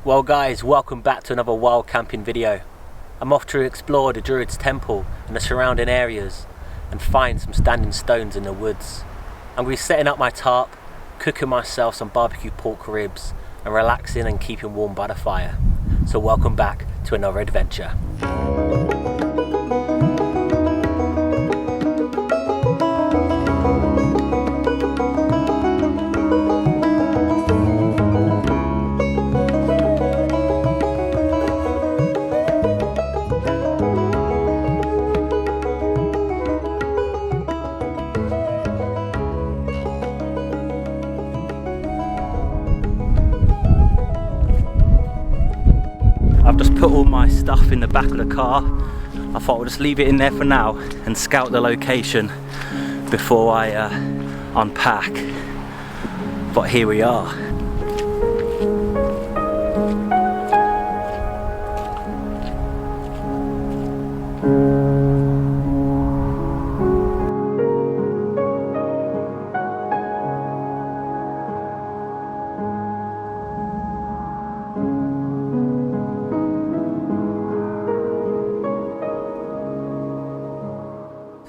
Well guys, welcome back to another wild camping video. I'm off to explore the Druid's temple and the surrounding areas and find some standing stones in the woods. I'm going to be setting up my tarp, cooking myself some barbecue pork ribs and relaxing and keeping warm by the fire. So welcome back to another adventure. I've just put all my stuff in the back of the car. I thought I'll just leave it in there for now and scout the location before I unpack. But here we are.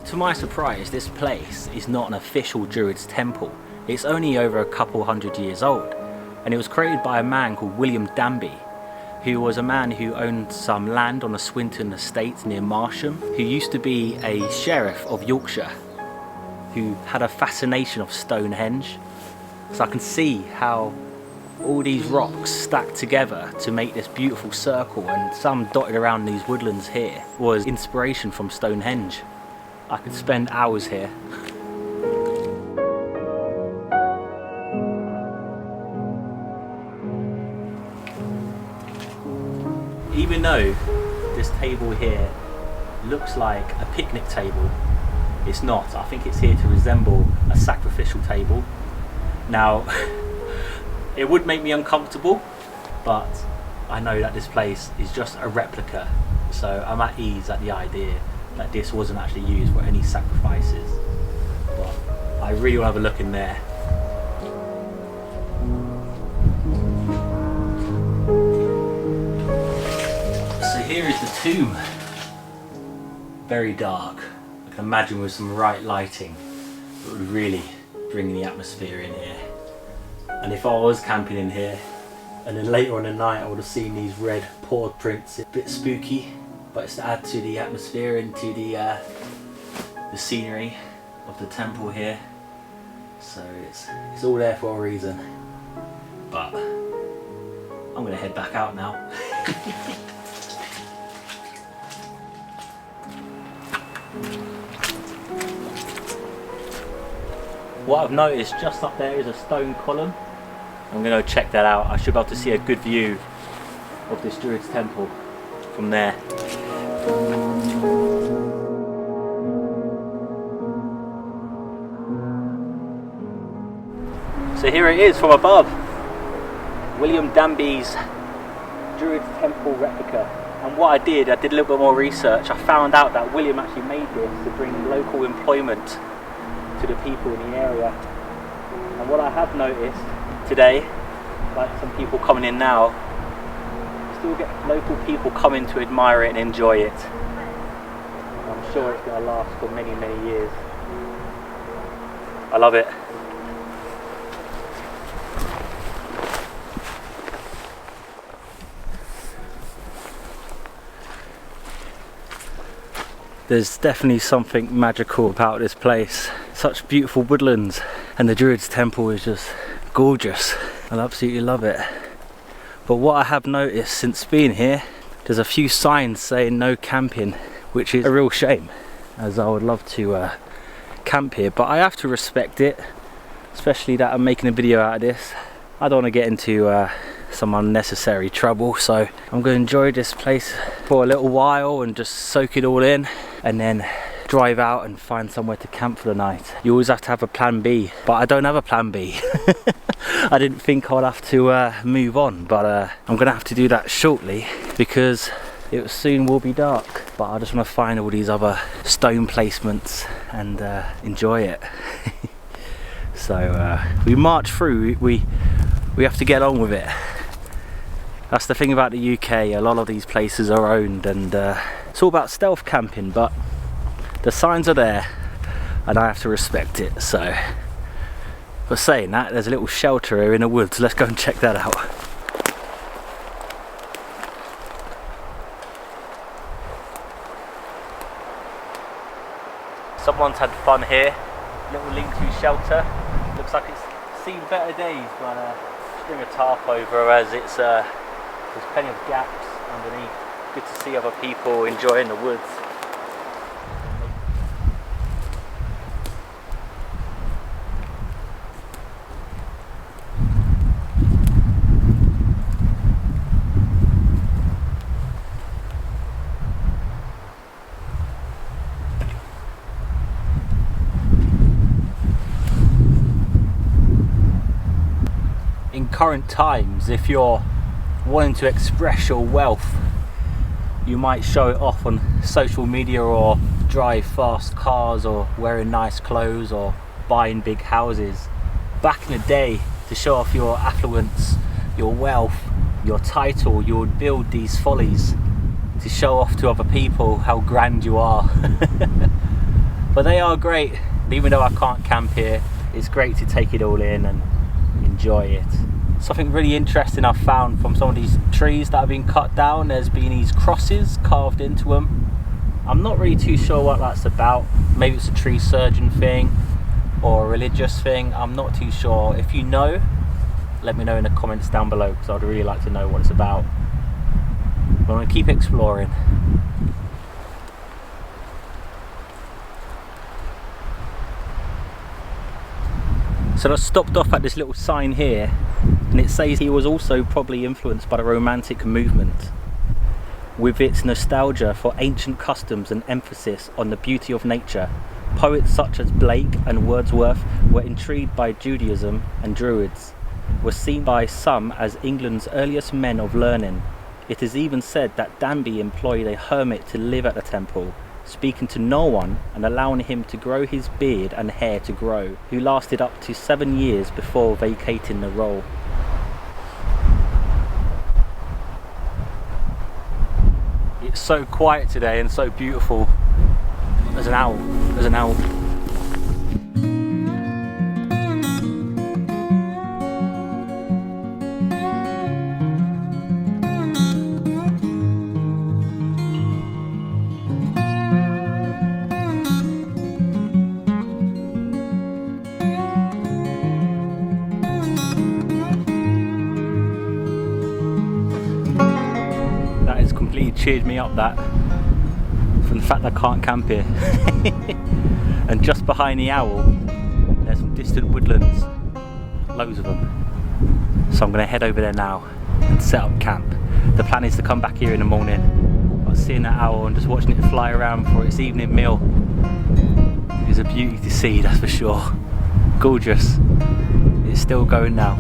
To my surprise, this place is not an official Druid's temple. It's only over a couple hundred years old, and it was created by a man called William Danby, who was a man who owned some land on the Swinton estate near Marsham, who used to be a sheriff of Yorkshire, who had a fascination of Stonehenge. So I can see how all these rocks stacked together to make this beautiful circle, and some dotted around these woodlands here, was inspiration from Stonehenge. I could spend hours here. Even though this table here looks like a picnic table, it's not. I think it's here to resemble a sacrificial table. Now, it would make me uncomfortable, but I know that this place is just a replica, so I'm at ease at the idea that this wasn't actually used for any sacrifices. But I really want to have a look in there. So here is the tomb. Very dark. I can imagine with some right lighting it would really bring the atmosphere in here. And if I was camping in here and then later on in the night I would have seen these red paw prints, it's a bit spooky. But it's to add to the atmosphere and to the scenery of the temple here. So it's all there for a reason. But I'm gonna head back out now. What I've noticed just up there is a stone column. I'm gonna check that out. I should be able to see a good view of this Druid's temple from there. So here it is from above, William Danby's Druid's temple replica. And what I did a little bit more research. I found out that William actually made this to bring local employment to the people in the area. And what I have noticed today, like some people coming in now, still get local people coming to admire it and enjoy it. I'm sure it's going to last for many, many years. I love it. There's definitely something magical about this place. Such beautiful woodlands, and the Druid's temple is just gorgeous. I absolutely love it. But what I have noticed since being here, there's a few signs saying no camping, which is a real shame, as I would love to camp here, but I have to respect it, especially that I'm making a video out of this. I don't want to get into some unnecessary trouble, so I'm going to enjoy this place for a little while and just soak it all in, and then drive out and find somewhere to camp for the night. You always have to have a plan B, but I don't have a plan B. I didn't think I'd have to move on, but I'm gonna have to do that shortly because it soon will be dark. But I just want to find all these other stone placements and enjoy it. So we march through, we have to get on with it. That's the thing about the UK, a lot of these places are owned, and it's all about stealth camping, but the signs are there and I have to respect it. So, but saying that, there's a little shelter here in the woods. Let's go and check that out. Someone's had fun here. Little lean-to shelter. Looks like it's seen better days, but just bring a tarp over as it's there's plenty of gaps underneath. Good to see other people enjoying the woods. In current times, if you're wanting to express your wealth, you might show it off on social media, or drive fast cars, or wearing nice clothes, or buying big houses. Back in the day, to show off your affluence, your wealth, your title, you would build these follies to show off to other people how grand you are. But they are great. Even though I can't camp here, it's great to take it all in and enjoy it. Something really interesting I've found from some of these trees that have been cut down, there's been these crosses carved into them. I'm not really too sure what that's about. Maybe it's a tree surgeon thing or a religious thing, I'm not too sure. If you know, let me know in the comments down below, because I'd really like to know what it's about. But I'm going to keep exploring. So I stopped off at this little sign here, and it says he was also probably influenced by the Romantic movement, with its nostalgia for ancient customs and emphasis on the beauty of nature. Poets such as Blake and Wordsworth were intrigued by Judaism, and Druids were seen by some as England's earliest men of learning. It is even said that Danby employed a hermit to live at the temple, speaking to no one and allowing him to grow his beard and hair to grow, who lasted up to 7 years before vacating the role. It's so quiet today and so beautiful. There's an owl. There's an owl. Completely cheered me up, that, from the fact that I can't camp here. And just behind the owl there's some distant woodlands, loads of them, so I'm going to head over there now and set up camp. The plan is to come back here in the morning, but seeing that owl and just watching it fly around for its evening meal is a beauty to see, that's for sure. Gorgeous. It's still going now.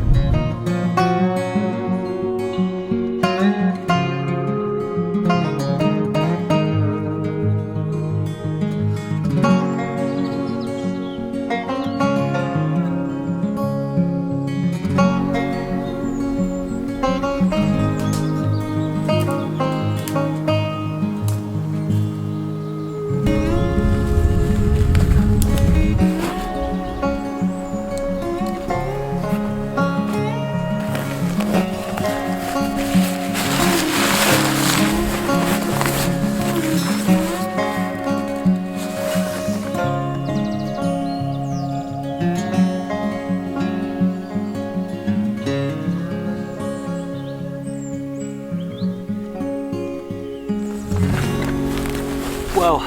Well,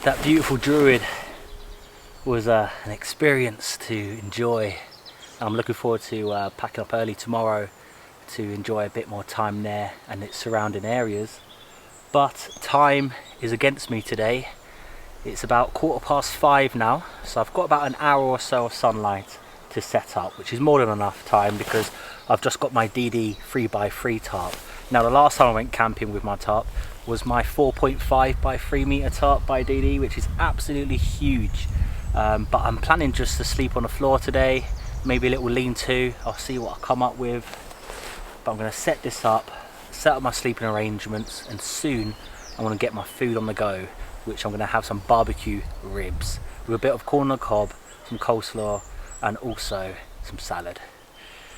that beautiful Druid was an experience to enjoy. I'm looking forward to packing up early tomorrow to enjoy a bit more time there and its surrounding areas. But time is against me today. It's about 5:15 now, so I've got about an hour or so of sunlight to set up, which is more than enough time because I've just got my DD 3x3 tarp. Now the last time I went camping with my tarp was my 4.5 by 3 meter tarp by DD, which is absolutely huge. But I'm planning just to sleep on the floor today, maybe a little lean-to. I'll see what I come up with. But I'm going to set this up, set up my sleeping arrangements, and soon I want to get my food on the go, which I'm going to have some barbecue ribs with a bit of corn on the cob, some coleslaw, and also some salad.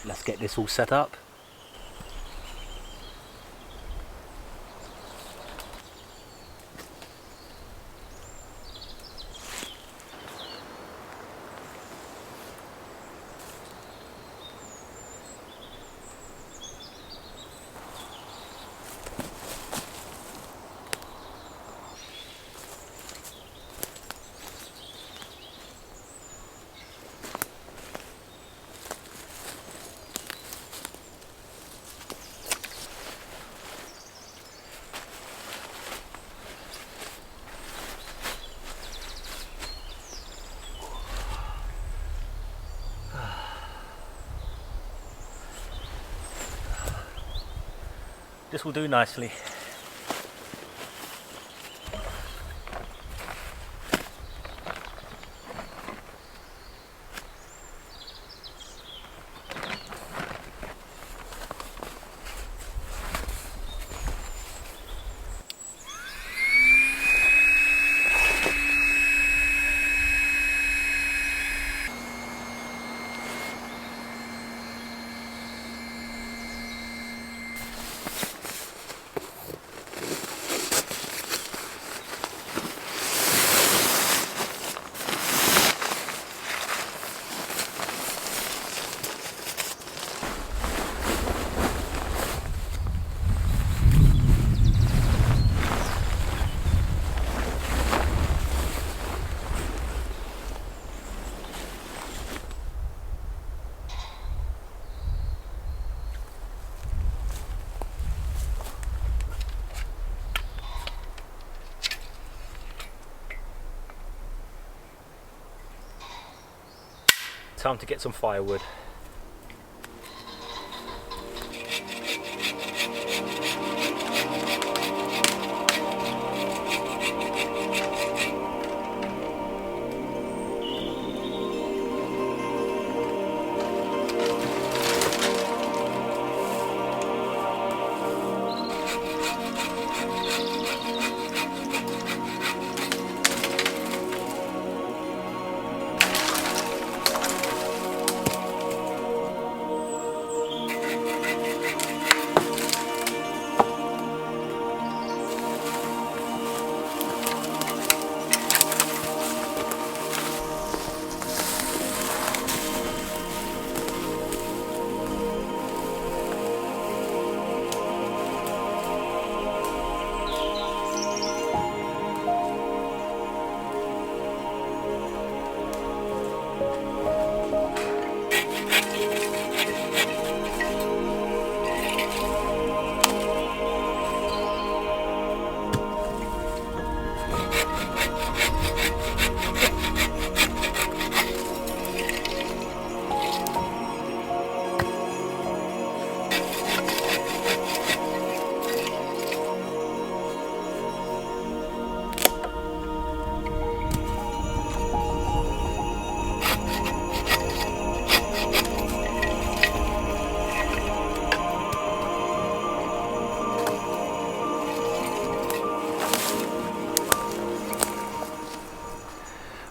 Let's get this all set up. This will do nicely. Time to get some firewood.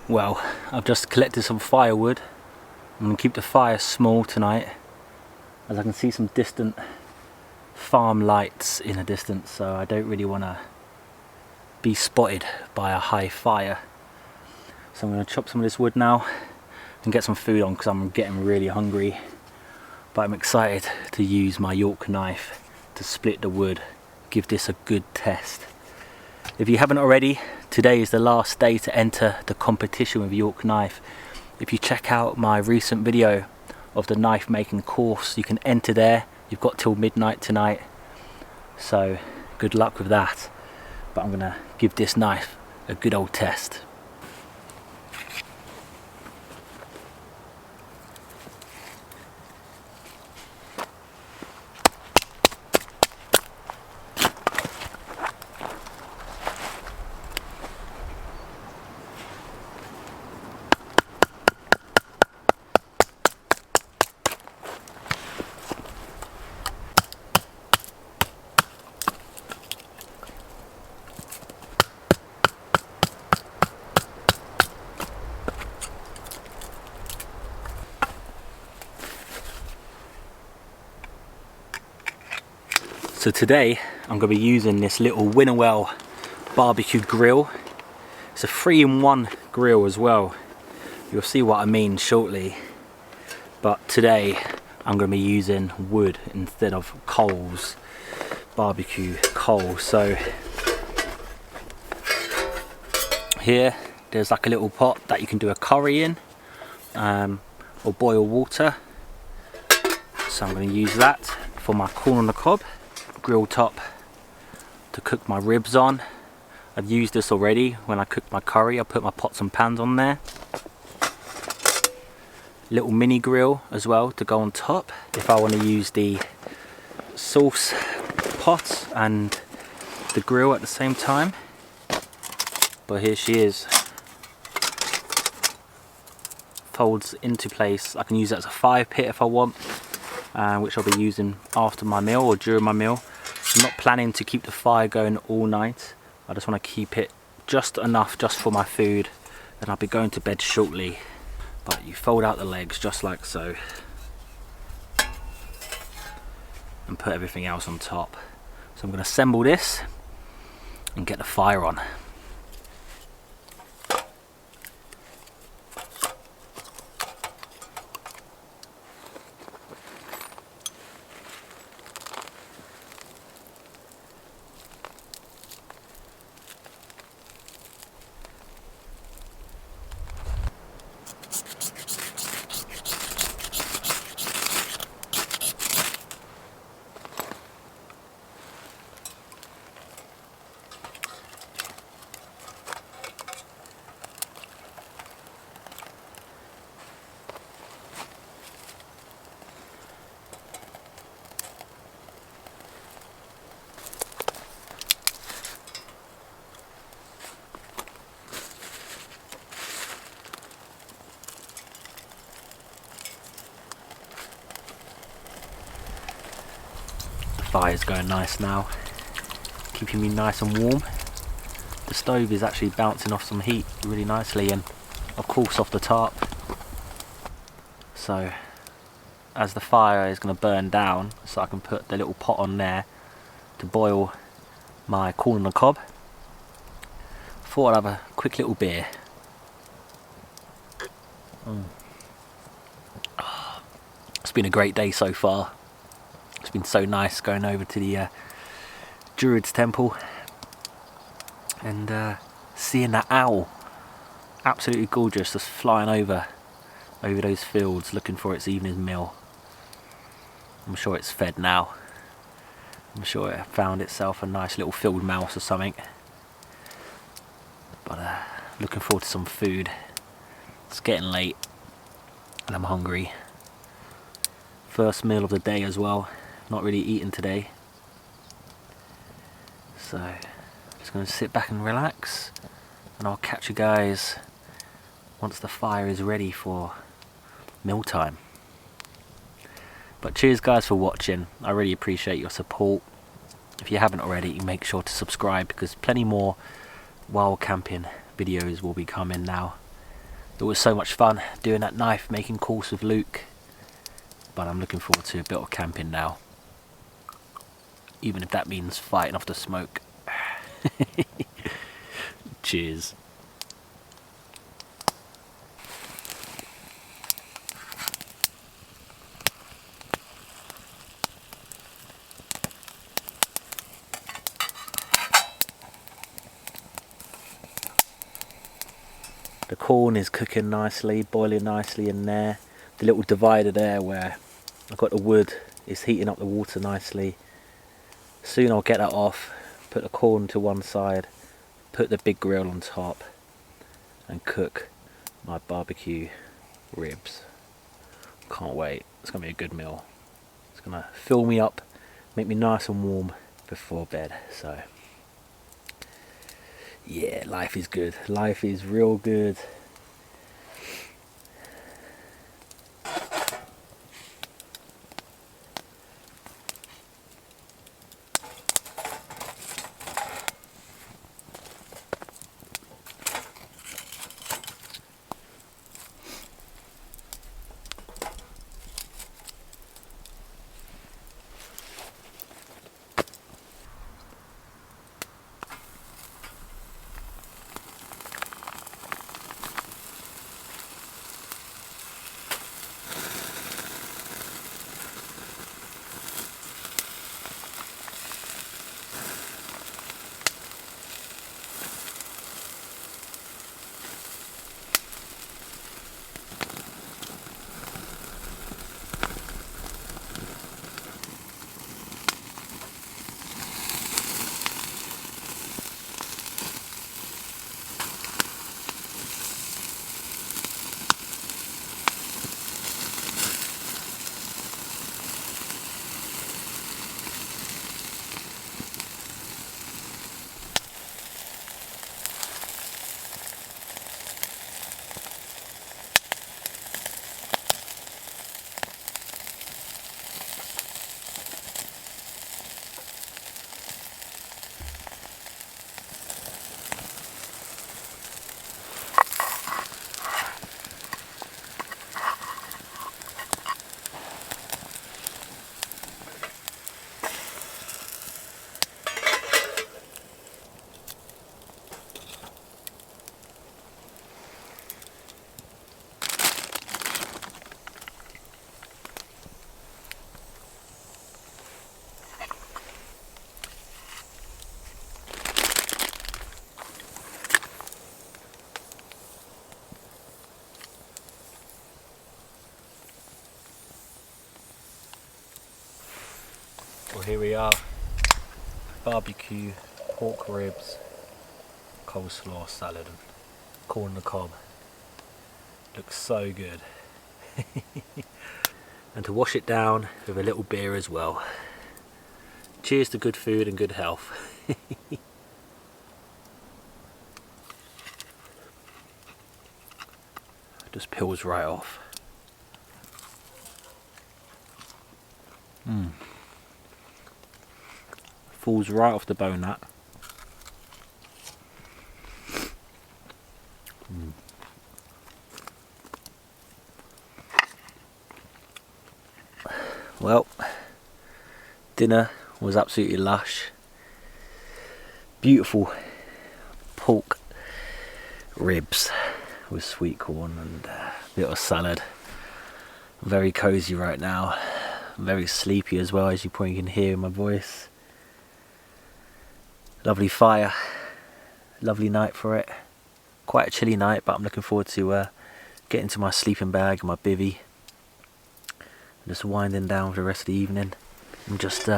Well, I've just collected some firewood. I'm going to keep the fire small tonight, as I can see some distant farm lights in the distance, so I don't really want to be spotted by a high fire. So I'm going to chop some of this wood now and get some food on, because I'm getting really hungry. But I'm excited to use my York knife to split the wood, give this a good test. If you haven't already, today is the last day to enter the competition with York knife. If you check out my recent video of the knife making course, you can enter there. You've got till midnight tonight, so good luck with that. But I'm gonna give this knife a good old test. So today I'm going to be using this little Winterwell barbecue grill. It's a 3-in-1 grill as well. You'll see what I mean shortly. But today I'm going to be using wood instead of coals, barbecue coals. So here there's like a little pot that you can do a curry in, or boil water. So I'm going to use that for my corn on the cob. Grill top to cook my ribs on. I've used this already when I cooked my curry. I put my pots and pans on there. Little mini grill as well to go on top if I want to use the sauce pot and the grill at the same time. But here she is. Folds into place. I can use that as a fire pit if I want, which I'll be using after my meal or during my meal. I'm not planning to keep the fire going all night. I just want to keep it just enough just for my food, and I'll be going to bed shortly. But you fold out the legs just like so and put everything else on top. So I'm going to assemble this and get the fire on. Fire's going nice now, keeping me nice and warm. The stove is actually bouncing off some heat really nicely, and of course off the tarp. So as the fire is going to burn down, so I can put the little pot on there to boil my corn on the cob, thought I'd have a quick little beer. It's been a great day so far. It's been so nice going over to the Druids temple and seeing that owl. Absolutely gorgeous, just flying over those fields looking for its evening meal. I'm sure it's fed now. I'm sure it found itself a nice little field mouse or something. But looking forward to some food. It's getting late and I'm hungry. First meal of the day as well. Not really eating today, so just going to sit back and relax, and I'll catch you guys once the fire is ready for mealtime. But cheers guys for watching. I really appreciate your support. If you haven't already, make sure to subscribe, because plenty more wild camping videos will be coming now. It was so much fun doing that knife making course with Luke, but I'm looking forward to a bit of camping now. Even if that means fighting off the smoke. Cheers. The corn is cooking nicely, boiling nicely in there. The little divider there where I've got the wood is heating up the water nicely. Soon I'll get that off, put the corn to one side, put the big grill on top and cook my barbecue ribs. Can't wait. It's going to be a good meal. It's going to fill me up, make me nice and warm before bed. So yeah, life is good. Life is real good. here we are. Barbecue, pork ribs, coleslaw salad, and corn on the cob. Looks so good. And to wash it down with a little beer as well. Cheers to good food and good health. Just peels right off. Falls right off the bone, that. Well, dinner was absolutely lush. Beautiful pork ribs with sweet corn and a bit of salad. Very cozy right now. Very sleepy as well, as you probably can hear in my voice. Lovely fire. Lovely night for it. Quite a chilly night, but I'm looking forward to getting to my sleeping bag and my bivvy. Just winding down for the rest of the evening. And just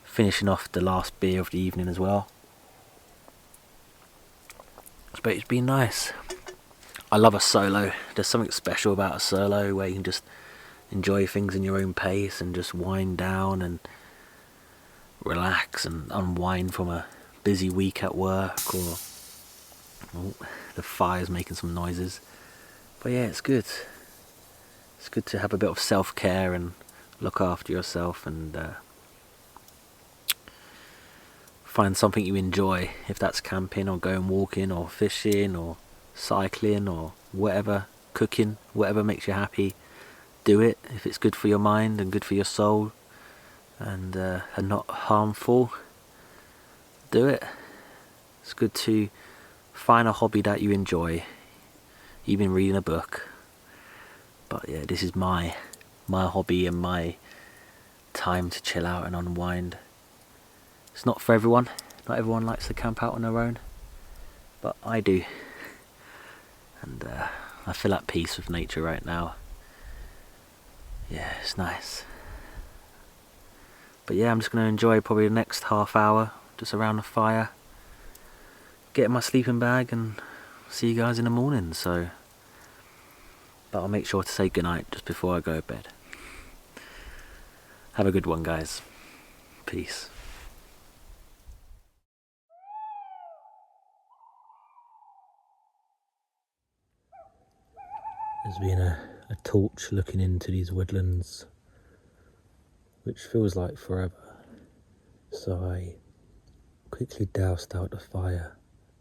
finishing off the last beer of the evening as well. But it's been nice. I love a solo. There's something special about a solo where you can just enjoy things in your own pace and just wind down and relax and unwind from a busy week at work, or the fire's making some noises. But yeah, it's good. It's good to have a bit of self-care and look after yourself and find something you enjoy, if that's camping or going walking or fishing or cycling or whatever, cooking, whatever makes you happy. Do it if it's good for your mind and good for your soul and not harmful. Do it. It's good to find a hobby that you enjoy, even reading a book. But yeah, this is my hobby and my time to chill out and unwind. It's not for everyone. Not everyone likes to camp out on their own, but I do. And I feel at peace with nature right now. Yeah, it's nice. But yeah, I'm just going to enjoy probably the next half hour just around the fire, get in my sleeping bag and see you guys in the morning. So, but I'll make sure to say goodnight just before I go to bed. Have a good one, guys. Peace. There's been a torch looking into these woodlands, which feels like forever. So I quickly doused out the fire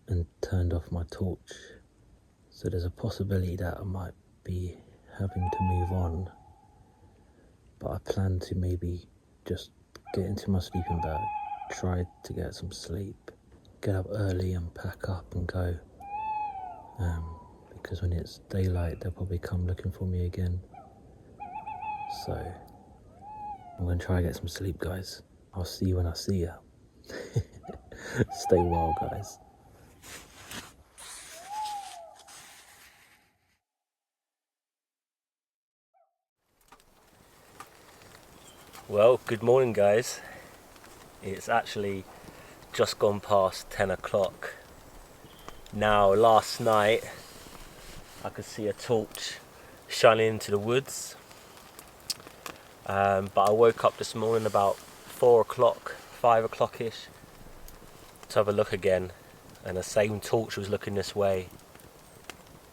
and turned off my torch. So there's a possibility that I might be having to move on. But I plan to maybe just get into my sleeping bag, try to get some sleep, get up early and pack up and go. Because when it's daylight, they'll probably come looking for me again. So I'm going to try and get some sleep, guys. I'll see you when I see you. Stay well, guys. Well, good morning, guys. It's actually just gone past 10 o'clock. Now, last night, I could see a torch shining into the woods. But I woke up this morning about 4 o'clock, 5 o'clock-ish, to have a look again, and the same torch was looking this way.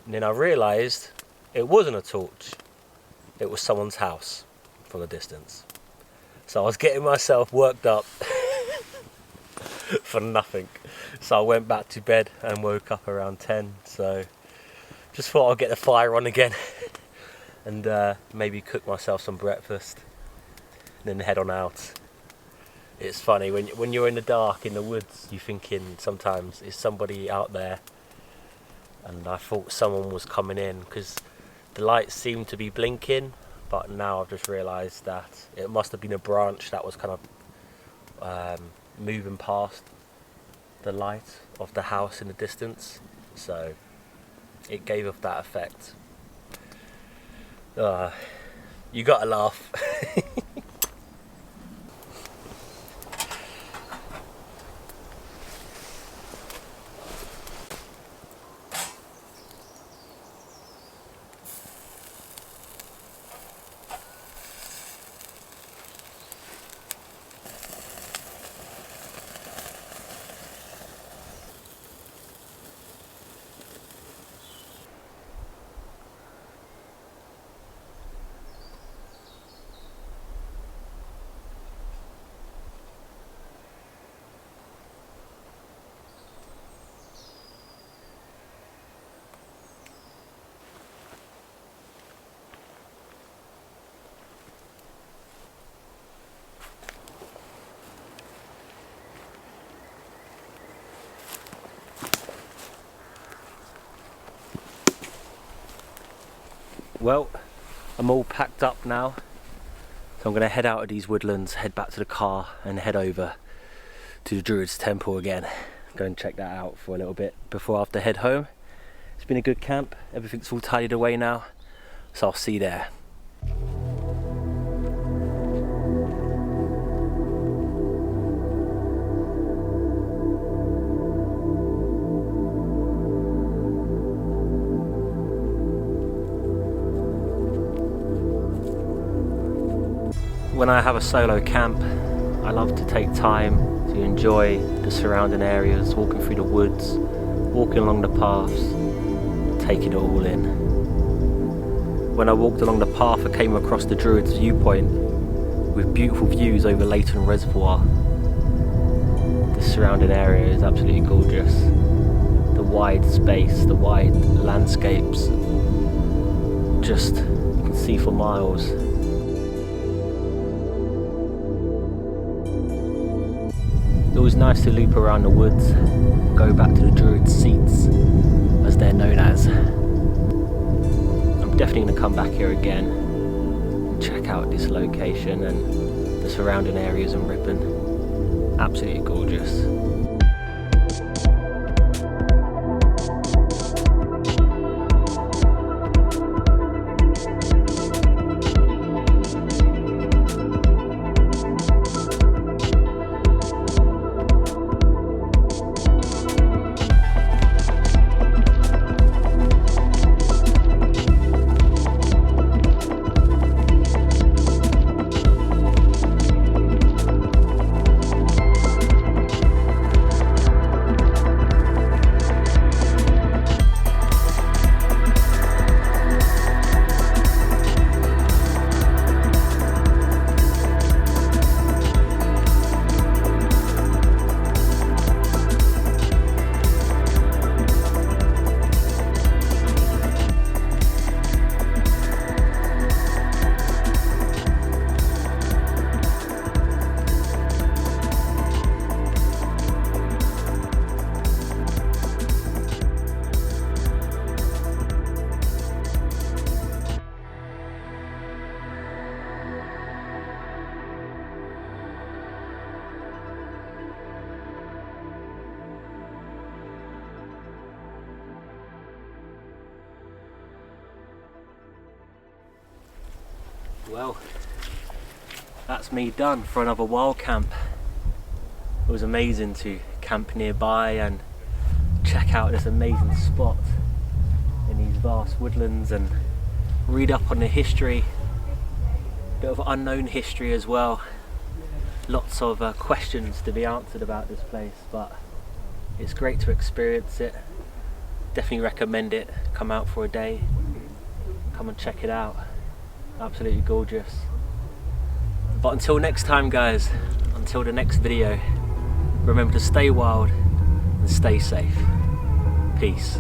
And then I realised it wasn't a torch, it was someone's house from a distance. So I was getting myself worked up for nothing. So I went back to bed and woke up around 10. So just thought I'd get the fire on again and maybe cook myself some breakfast and then head on out. It's funny, when you're in the dark in the woods, you're thinking sometimes, is somebody out there? And I thought someone was coming in because the lights seemed to be blinking, but now I've just realised that it must have been a branch that was kind of moving past the light of the house in the distance. So it gave off that effect. You gotta laugh. Well, I'm all packed up now, so I'm going to head out of these woodlands, head back to the car and head over to the Druid's temple again. Go and check that out for a little bit before I have to head home. It's been a good camp, everything's all tidied away now, so I'll see you there. When I have a solo camp, I love to take time to enjoy the surrounding areas, walking through the woods, walking along the paths, taking it all in. When I walked along the path, I came across the Druid's viewpoint with beautiful views over Leighton Reservoir. The surrounding area is absolutely gorgeous. The wide space, the wide landscapes, just you can see for miles. It's always nice to loop around the woods, go back to the Druid's seats, as they're known as. I'm definitely going to come back here again and check out this location and the surrounding areas in Ripon. Absolutely gorgeous. Well, that's me done for another wild camp. It was amazing to camp nearby and check out this amazing spot in these vast woodlands and read up on the history, a bit of unknown history as well. Lots of questions to be answered about this place, but it's great to experience it. Definitely recommend it. Come out for a day, come and check it out. Absolutely gorgeous. But until next time guys, until the next video, remember to stay wild and stay safe. Peace.